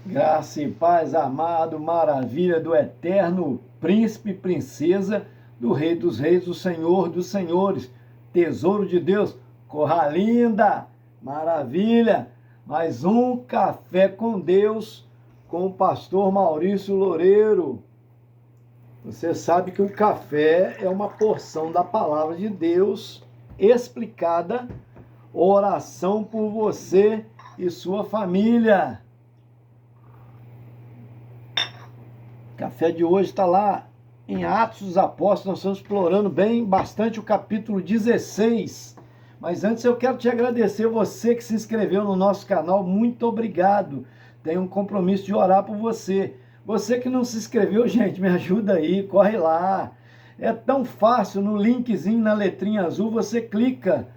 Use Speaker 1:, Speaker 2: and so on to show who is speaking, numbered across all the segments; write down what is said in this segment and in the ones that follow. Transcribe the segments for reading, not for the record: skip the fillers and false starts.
Speaker 1: Graça e paz, amado, maravilha do eterno príncipe, princesa, do Rei dos Reis, do Senhor dos Senhores, tesouro de Deus, corra linda, maravilha, mais um Café com Deus, com o pastor Maurício Loureiro. Você sabe que o café é uma porção da palavra de Deus explicada, oração por você e sua família. O café de hoje está lá em Atos dos Apóstolos, nós estamos explorando bastante o capítulo 16. Mas antes eu quero te agradecer, você que se inscreveu no nosso canal, muito obrigado. Tenho um compromisso de orar por você. Você que não se inscreveu, gente, me ajuda aí, corre lá. É tão fácil, no linkzinho, na letrinha azul, você clica,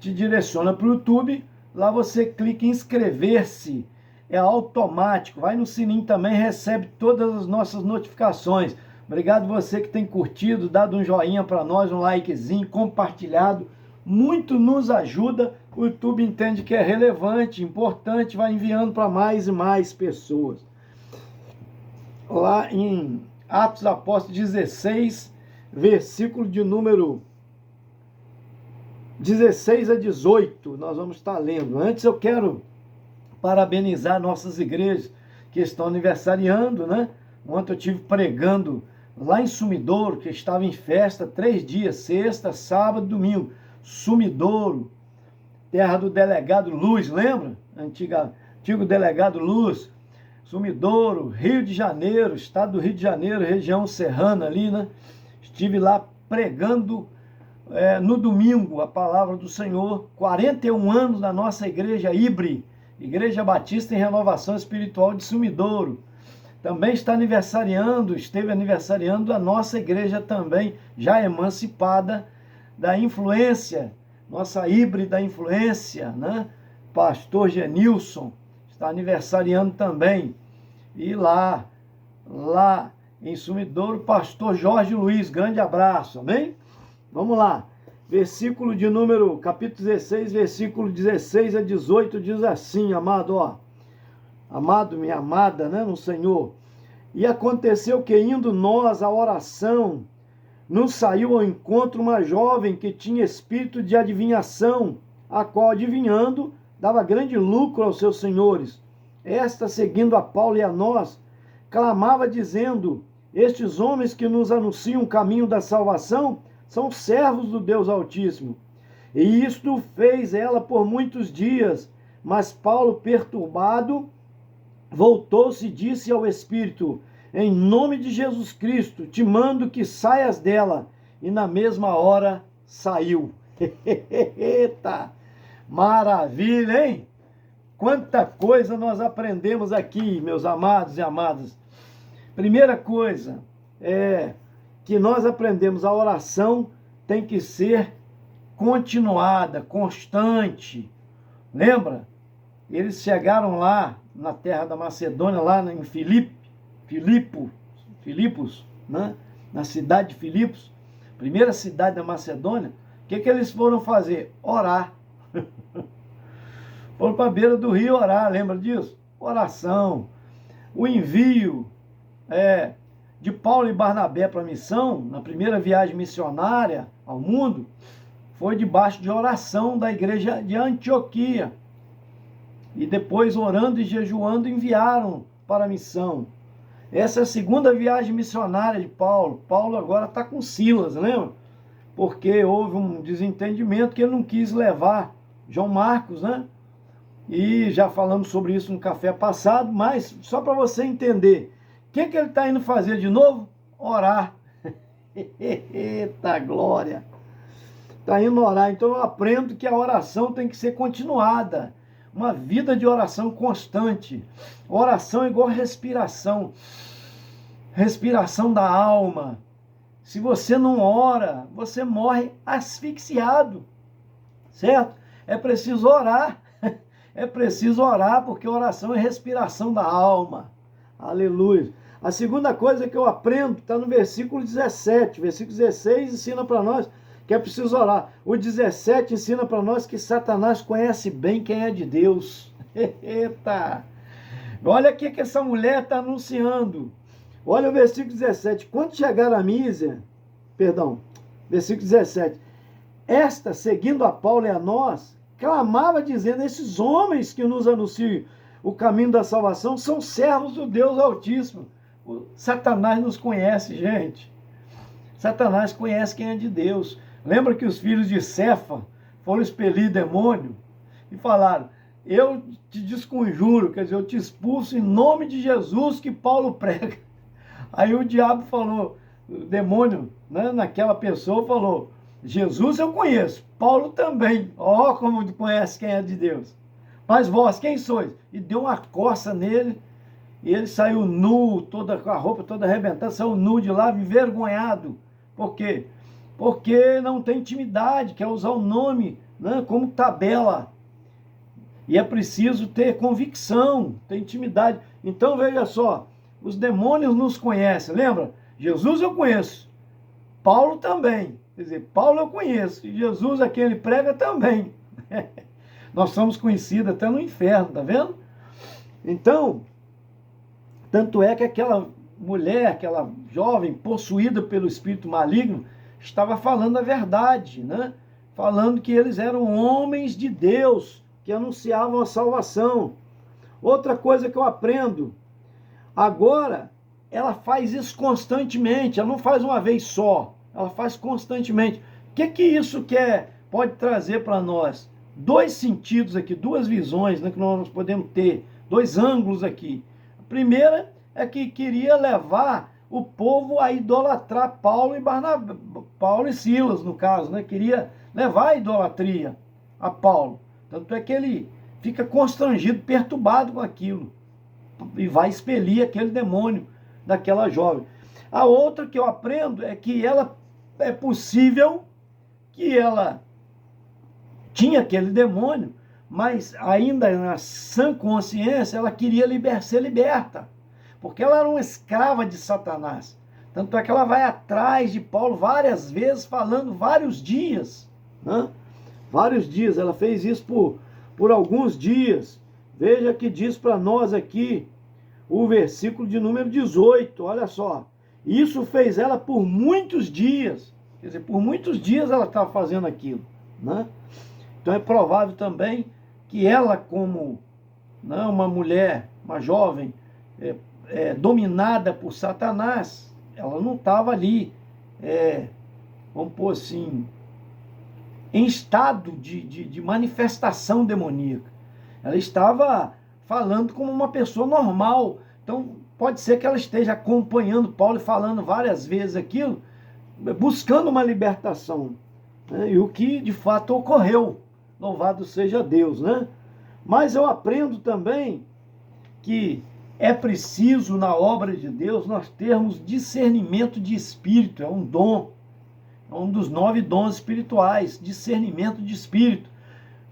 Speaker 1: te direciona para o YouTube, lá você clica em inscrever-se. É automático, vai no sininho também, recebe todas as nossas notificações. Obrigado você que tem curtido, dado um joinha para nós, um likezinho, compartilhado. Muito nos ajuda, o YouTube entende que é relevante, importante, vai enviando para mais e mais pessoas. Lá em Atos Apóstolos 16, versículo de número 16 a 18, nós vamos estar lendo. Antes eu quero parabenizar nossas igrejas que estão aniversariando, né? Ontem eu estive pregando lá em Sumidouro, que estava em festa 3 dias, sexta, sábado, domingo. Sumidouro, terra do delegado Luz, lembra? Antigo delegado Luz. Sumidouro, Rio de Janeiro, estado do Rio de Janeiro, região serrana ali, né? Estive lá pregando no domingo a palavra do Senhor. 41 anos na nossa igreja Ibre, Igreja Batista em Renovação Espiritual de Sumidouro. Também esteve aniversariando a nossa igreja também, já emancipada da influência, nossa Ibre da influência, né? Pastor Genilson está aniversariando também. E lá em Sumidouro, pastor Jorge Luiz, grande abraço, amém? Vamos lá. Capítulo 16, versículo 16 a 18, diz assim, amado, amado, minha amada, né, no Senhor. E aconteceu que, indo nós à oração, nos saiu ao encontro uma jovem que tinha espírito de adivinhação, a qual, adivinhando, dava grande lucro aos seus senhores. Esta, seguindo a Paulo e a nós, clamava dizendo: estes homens que nos anunciam o caminho da salvação são servos do Deus Altíssimo. E isto fez ela por muitos dias. Mas Paulo, perturbado, voltou-se e disse ao Espírito: em nome de Jesus Cristo, te mando que saias dela. E na mesma hora saiu. Eita! Maravilha, hein? Quanta coisa nós aprendemos aqui, meus amados e amadas. Primeira coisa que nós aprendemos, a oração tem que ser continuada, constante. Lembra? Eles chegaram lá na terra da Macedônia, lá em Filipos, né? Na cidade de Filipos, primeira cidade da Macedônia. O que eles foram fazer? Orar. Foram para a beira do rio orar, lembra disso? Oração. O envio de Paulo e Barnabé para a missão, na primeira viagem missionária ao mundo, foi debaixo de oração da igreja de Antioquia. E depois, orando e jejuando, enviaram para a missão. Essa é a segunda viagem missionária de Paulo. Paulo agora está com Silas, lembra? Porque houve um desentendimento que ele não quis levar João Marcos, né? E já falamos sobre isso no café passado, mas só para você entender, o que ele está indo fazer de novo? Orar. Eita glória! Está indo orar. Então eu aprendo que a oração tem que ser continuada. Uma vida de oração constante. Oração é igual respiração. Respiração da alma. Se você não ora, você morre asfixiado. Certo? É preciso orar. É preciso orar, porque oração é respiração da alma. Aleluia. A segunda coisa que eu aprendo está no versículo 17. Versículo 16 ensina para nós que é preciso orar. O 17 ensina para nós que Satanás conhece bem quem é de Deus. Eita! Olha o que essa mulher está anunciando. Olha o versículo 17. Quando chegar a Mísia, versículo 17. Esta, seguindo a Paulo e a nós, clamava dizendo: esses homens que nos anunciam o caminho da salvação são servos do Deus Altíssimo. O Satanás nos conhece, gente. Satanás conhece quem é de Deus. Lembra que os filhos de Cefa foram expelir demônio e falaram: eu te desconjuro, quer dizer, eu te expulso em nome de Jesus que Paulo prega. Aí o diabo falou, o demônio, né, naquela pessoa falou: Jesus eu conheço, Paulo também. Ó, como conhece quem é de Deus. Mas vós, quem sois? E deu uma coça nele, e ele saiu nu, toda com a roupa toda arrebentada, saiu nu de lá, envergonhado. Por quê? Porque não tem intimidade, quer usar o nome, né, como tabela. E é preciso ter convicção, ter intimidade. Então veja só, os demônios nos conhecem, lembra? Jesus eu conheço, Paulo também. Quer dizer, Paulo eu conheço, e Jesus, a quem ele prega, também. Nós somos conhecidos até no inferno, tá vendo? Então, tanto é que aquela mulher, aquela jovem possuída pelo espírito maligno, estava falando a verdade, né? Falando que eles eram homens de Deus, que anunciavam a salvação. Outra coisa que eu aprendo, agora, ela faz isso constantemente, ela não faz uma vez só, ela faz constantemente. O que isso pode trazer para nós? Dois sentidos aqui, duas visões, né, que nós podemos ter, dois ângulos aqui. A primeira é que queria levar o povo a idolatrar Paulo e Silas, no caso, né? Queria levar a idolatria a Paulo. Tanto é que ele fica constrangido, perturbado com aquilo, e vai expelir aquele demônio daquela jovem. A outra que eu aprendo é que é possível que ela tinha aquele demônio, mas ainda na sã consciência ela queria ser liberta, porque ela era uma escrava de Satanás. Tanto é que ela vai atrás de Paulo várias vezes, falando vários dias, né? Vários dias, ela fez isso por alguns dias. Veja que diz para nós aqui o versículo de número 18, olha só. Isso fez ela por muitos dias, quer dizer, por muitos dias ela estava fazendo aquilo, né? Então é provável também que ela, como, né, uma mulher, uma jovem, dominada por Satanás, ela não estava ali, vamos pôr assim, em estado de manifestação demoníaca. Ela estava falando como uma pessoa normal. Então pode ser que ela esteja acompanhando Paulo e falando várias vezes aquilo, buscando uma libertação, né? E o que de fato ocorreu, louvado seja Deus, né? Mas eu aprendo também que é preciso na obra de Deus nós termos discernimento de espírito, é um dom, é um dos 9 dons espirituais, discernimento de espírito.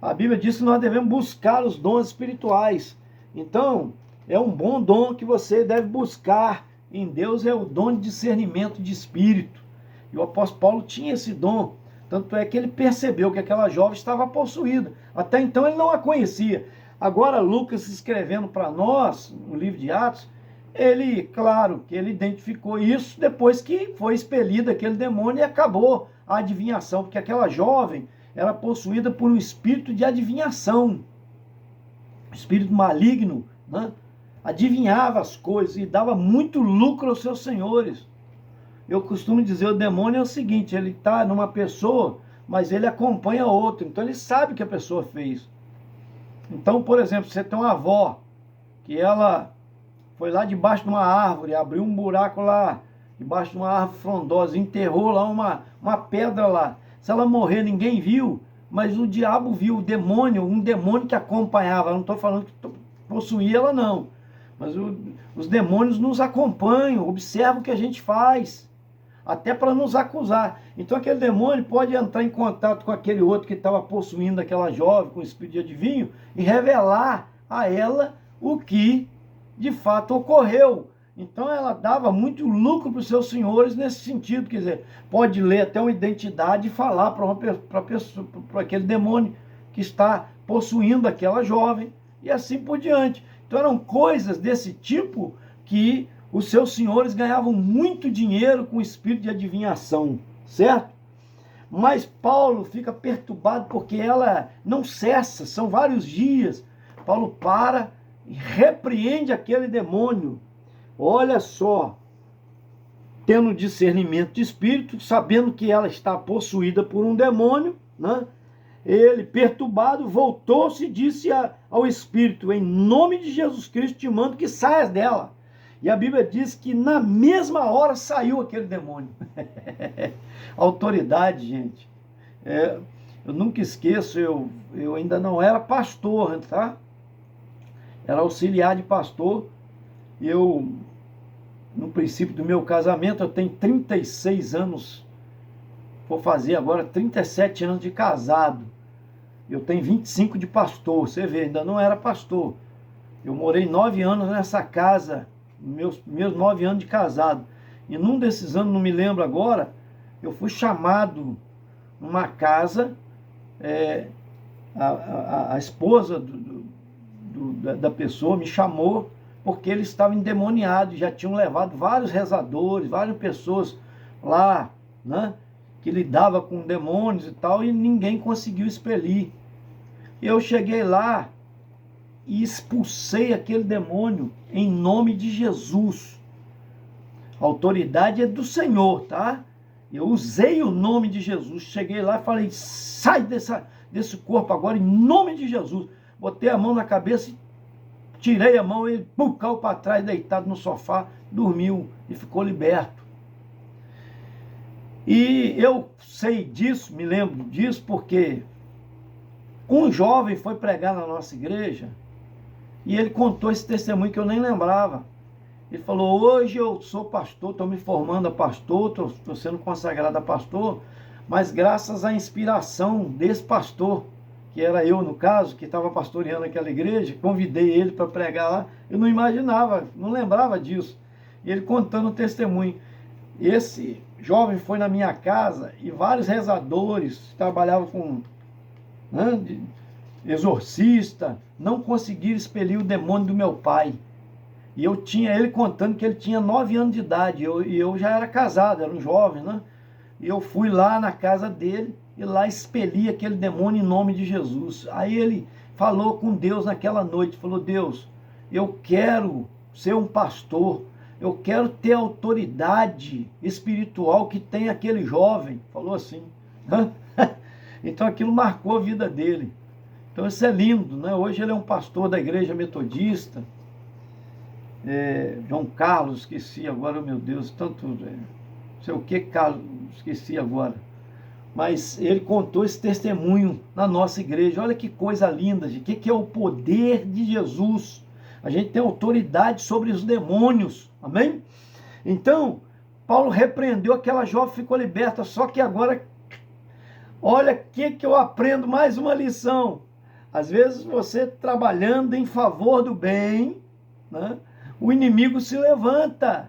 Speaker 1: A Bíblia diz que nós devemos buscar os dons espirituais. Então, é um bom dom que você deve buscar em Deus, é o dom de discernimento de espírito. E o apóstolo Paulo tinha esse dom. Tanto é que ele percebeu que aquela jovem estava possuída. Até então ele não a conhecia. Agora Lucas, escrevendo para nós, no livro de Atos, ele, claro, que ele identificou isso depois que foi expelido aquele demônio e acabou a adivinhação, porque aquela jovem era possuída por um espírito de adivinhação, espírito maligno, né? Adivinhava as coisas e dava muito lucro aos seus senhores. Eu costumo dizer, o demônio é o seguinte, ele está numa pessoa, mas ele acompanha outra, então ele sabe o que a pessoa fez. Então, por exemplo, você tem uma avó, que ela foi lá debaixo de uma árvore, abriu um buraco lá, debaixo de uma árvore frondosa, enterrou lá uma pedra lá. Se ela morrer, ninguém viu, mas o diabo viu, o demônio, um demônio que acompanhava. Eu não estou falando que possuía ela, não. Mas os demônios nos acompanham, observam o que a gente faz, até para nos acusar. Então aquele demônio pode entrar em contato com aquele outro que estava possuindo aquela jovem com o espírito de adivinho e revelar a ela o que de fato ocorreu. Então ela dava muito lucro para os seus senhores nesse sentido, quer dizer, pode ler até uma identidade e falar para aquele demônio que está possuindo aquela jovem, e assim por diante. Então eram coisas desse tipo que os seus senhores ganhavam muito dinheiro com o espírito de adivinhação, certo? Mas Paulo fica perturbado porque ela não cessa, são vários dias. Paulo para e repreende aquele demônio. Olha só, tendo discernimento de espírito, sabendo que ela está possuída por um demônio, né? Ele, perturbado, voltou-se e disse ao espírito: em nome de Jesus Cristo te mando que saias dela. E a Bíblia diz que na mesma hora saiu aquele demônio. Autoridade, gente. Eu nunca esqueço, eu ainda não era pastor, tá? Era auxiliar de pastor. No princípio do meu casamento, eu tenho 36 anos, vou fazer agora 37 anos de casado. Eu tenho 25 de pastor, você vê, ainda não era pastor. Eu morei 9 anos nessa casa, meus 9 anos de casado. E num desses anos, não me lembro agora, eu fui chamado numa casa, a esposa da pessoa me chamou, porque ele estava endemoniado, já tinham levado vários rezadores, várias pessoas lá, né, que lidava com demônios e tal, e ninguém conseguiu expelir. Eu cheguei lá e expulsei aquele demônio em nome de Jesus. A autoridade é do Senhor, tá? Eu usei o nome de Jesus, cheguei lá e falei: sai desse corpo agora em nome de Jesus. Botei a mão na cabeça e tirei a mão, ele caiu para trás, deitado no sofá, dormiu e ficou liberto. E eu sei disso, me lembro disso, porque um jovem foi pregar na nossa igreja e ele contou esse testemunho que eu nem lembrava. Ele falou: hoje eu sou pastor, estou me formando a pastor, estou sendo consagrado a pastor, mas graças à inspiração desse pastor, que era eu no caso, que estava pastoreando aquela igreja, convidei ele para pregar lá, eu não imaginava, não lembrava disso. E ele contando o testemunho. Esse jovem foi na minha casa e vários rezadores, trabalhavam com, né, exorcista, não conseguiram expelir o demônio do meu pai. E eu tinha ele contando que ele tinha 9 anos de idade, e eu já era casado, era um jovem, né? E eu fui lá na casa dele, e lá expeli aquele demônio em nome de Jesus. Aí ele falou com Deus naquela noite, falou: Deus, eu quero ser um pastor, eu quero ter a autoridade espiritual que tem aquele jovem. Falou assim, né? Então aquilo marcou a vida dele. Então isso é lindo, né? Hoje ele é um pastor da igreja metodista, João Carlos, esqueci agora, meu Deus, tanto, não sei o que, Carlos, esqueci agora. Mas ele contou esse testemunho na nossa igreja. Olha que coisa linda, gente. O que é o poder de Jesus? A gente tem autoridade sobre os demônios, amém? Então, Paulo repreendeu aquela jovem, ficou liberta. Só que agora, olha o que eu aprendo, mais uma lição. Às vezes você trabalhando em favor do bem, né, o inimigo se levanta.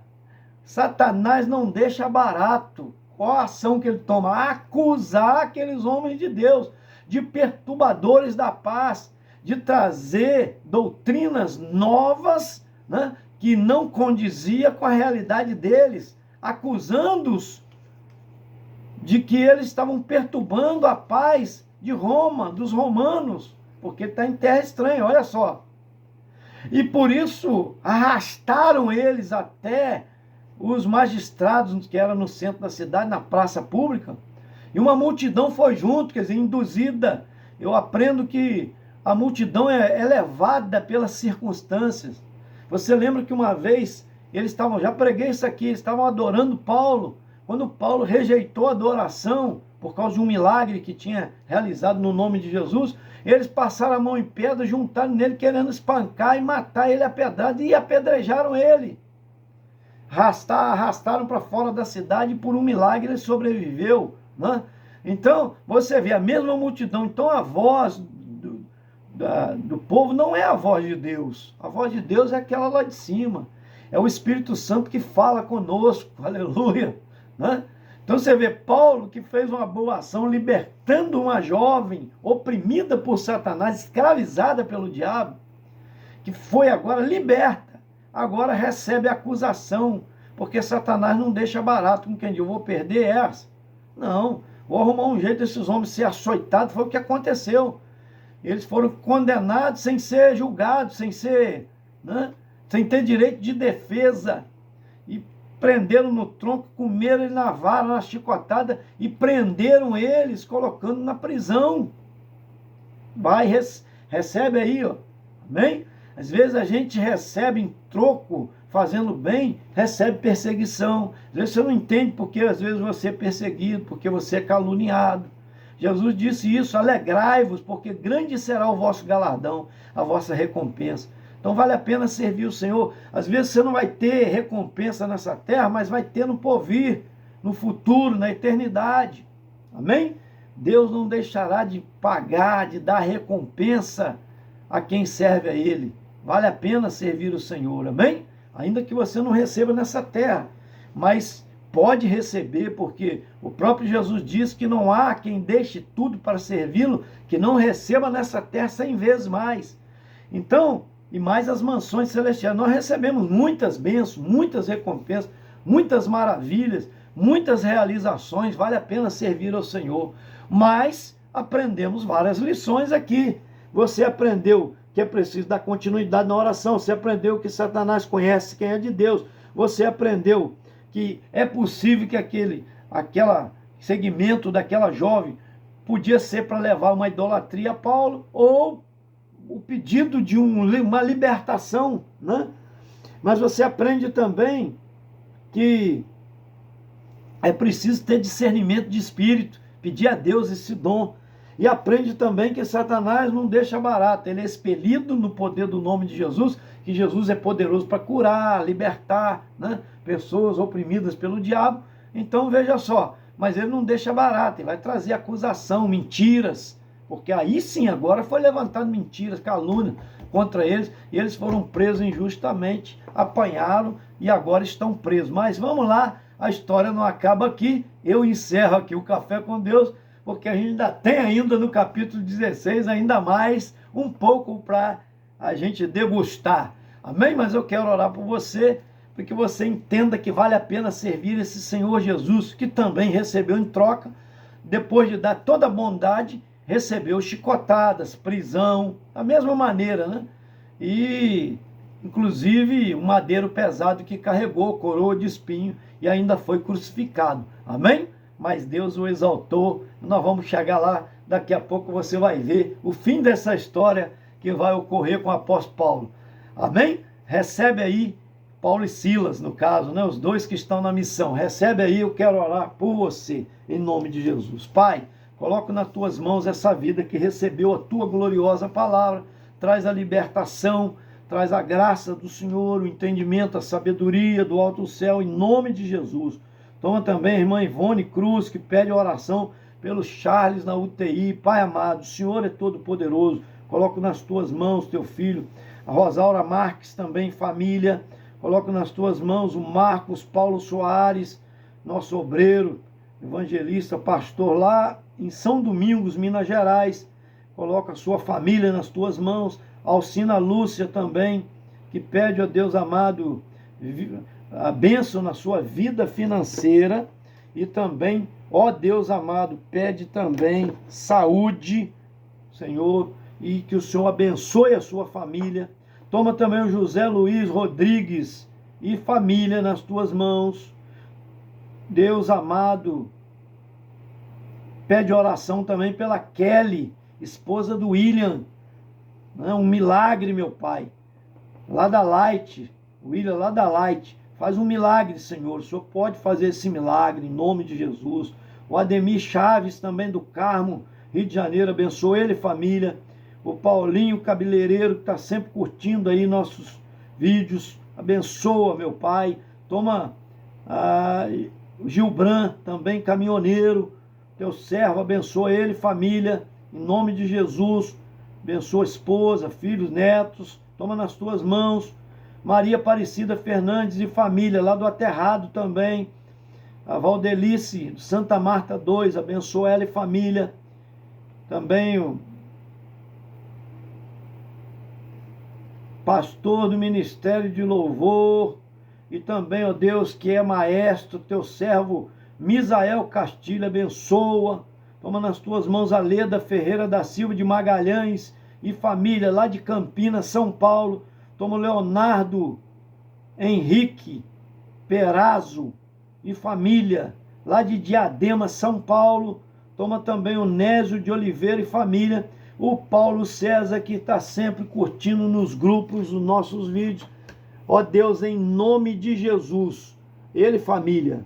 Speaker 1: Satanás não deixa barato. Qual a ação que ele toma? Acusar aqueles homens de Deus de perturbadores da paz, de trazer doutrinas novas, né, que não condizia com a realidade deles, acusando-os de que eles estavam perturbando a paz de Roma, dos romanos, porque está em terra estranha, olha só. E por isso arrastaram eles até os magistrados que eram no centro da cidade, na praça pública, e uma multidão foi junto, quer dizer, induzida. Eu aprendo que a multidão é levada pelas circunstâncias. Você lembra que uma vez eles estavam, já preguei isso aqui, eles estavam adorando Paulo, quando Paulo rejeitou a adoração por causa de um milagre que tinha realizado no nome de Jesus, eles passaram a mão em pedra, juntaram nele, querendo espancar e matar ele a pedrada, e apedrejaram ele. Arrastaram para fora da cidade, e por um milagre ele sobreviveu, né? Então, você vê a mesma multidão. Então a voz do povo não é a voz de Deus. A voz de Deus é aquela lá de cima. É o Espírito Santo que fala conosco, aleluia, né? Então você vê Paulo, que fez uma boa ação, libertando uma jovem oprimida por Satanás, escravizada pelo diabo. que foi agora liberta, agora recebe acusação, porque Satanás não deixa barato com quem diz, eu vou perder essa. Não, vou arrumar um jeito desses homens ser açoitados, foi o que aconteceu. Eles foram condenados sem ser julgados, sem ser, né, sem ter direito de defesa. E prenderam no tronco, comeram ele na vara, na chicotada, e prenderam eles, colocando na prisão. Vai, recebe aí, ó. Amém? Às vezes a gente recebe em troco, fazendo bem, recebe perseguição. Às vezes você não entende porque às vezes você é perseguido, porque você é caluniado. Jesus disse isso, alegrai-vos, porque grande será o vosso galardão, a vossa recompensa. Então vale a pena servir o Senhor. Às vezes você não vai ter recompensa nessa terra, mas vai ter no porvir, no futuro, na eternidade. Amém? Deus não deixará de pagar, de dar recompensa a quem serve a Ele. Vale a pena servir o Senhor, amém? Ainda que você não receba nessa terra, mas pode receber, porque o próprio Jesus diz que não há quem deixe tudo para servi-lo, que não receba nessa terra 100 vezes mais. Então, e mais as mansões celestiais, nós recebemos muitas bênçãos, muitas recompensas, muitas maravilhas, muitas realizações, vale a pena servir ao Senhor. Mas aprendemos várias lições aqui. Você aprendeu que é preciso dar continuidade na oração, você aprendeu que Satanás conhece quem é de Deus, você aprendeu que é possível que aquele segmento daquela jovem podia ser para levar uma idolatria a Paulo, ou o pedido de uma libertação, né? Mas você aprende também que é preciso ter discernimento de espírito, pedir a Deus esse dom. E aprende também que Satanás não deixa barato, ele é expelido no poder do nome de Jesus, que Jesus é poderoso para curar, libertar, né, pessoas oprimidas pelo diabo. Então veja só, mas ele não deixa barato, ele vai trazer acusação, mentiras, porque aí sim agora foi levantado mentiras, calúnia contra eles, e eles foram presos injustamente, apanharam e agora estão presos. Mas vamos lá, a história não acaba aqui, eu encerro aqui o Café com Deus, porque a gente ainda tem ainda no capítulo 16, ainda mais um pouco para a gente degustar. Amém? Mas eu quero orar por você, para que você entenda que vale a pena servir esse Senhor Jesus, que também recebeu em troca, depois de dar toda a bondade, recebeu chicotadas, prisão, da mesma maneira, né? E, inclusive, um madeiro pesado que carregou, coroa de espinho, e ainda foi crucificado. Amém? Mas Deus o exaltou. Nós vamos chegar lá, daqui a pouco você vai ver o fim dessa história que vai ocorrer com o apóstolo Paulo. Amém? Recebe aí, Paulo e Silas, no caso, né? Os dois que estão na missão. Recebe aí, eu quero orar por você, em nome de Jesus. Pai, coloco nas tuas mãos essa vida que recebeu a tua gloriosa palavra, traz a libertação, traz a graça do Senhor, o entendimento, a sabedoria do alto céu, em nome de Jesus. Toma também a irmã Ivone Cruz, que pede oração pelo Charles na UTI. Pai amado, o Senhor é todo poderoso, coloco nas tuas mãos teu filho, a Rosaura Marques também, família, coloco nas tuas mãos o Marcos Paulo Soares, nosso obreiro, evangelista, pastor lá em São Domingos, Minas Gerais, coloca a sua família nas tuas mãos, Alcina Lúcia também, que pede a Deus amado a bênção na sua vida financeira, e também, ó Deus amado, pede também saúde, Senhor, e que o Senhor abençoe a sua família. Toma também o José Luiz Rodrigues e família nas tuas mãos, Deus amado. Pede oração também pela Kelly, esposa do William, né? Um milagre, meu Pai, lá da Light, William lá da Light, faz um milagre, Senhor, o Senhor pode fazer esse milagre, em nome de Jesus. O Ademir Chaves, também do Carmo, Rio de Janeiro, abençoa ele e família. O Paulinho Cabeleireiro, que está sempre curtindo aí nossos vídeos, abençoa, meu Pai. Toma o Gilbran, também caminhoneiro, teu servo, abençoa ele e família, em nome de Jesus. Abençoa a esposa, filhos, netos, toma nas tuas mãos. Maria Aparecida Fernandes e família, lá do Aterrado também. A Valdelice, Santa Marta 2, abençoa ela e família. Também o pastor do Ministério de Louvor, e também, ó Deus, que é maestro, teu servo Misael Castilho, abençoa. Toma nas tuas mãos a Leda Ferreira da Silva de Magalhães e família, lá de Campinas, São Paulo. Toma o Leonardo Henrique Perazzo e família, lá de Diadema, São Paulo. Toma também o Nésio de Oliveira e família. O Paulo César, que está sempre curtindo nos grupos os nossos vídeos. Ó Deus, em nome de Jesus, ele e família.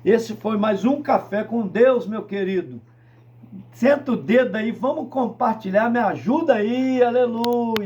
Speaker 1: Esse foi mais um Café com Deus, meu querido. Senta o dedo aí, vamos compartilhar, me ajuda aí, aleluia.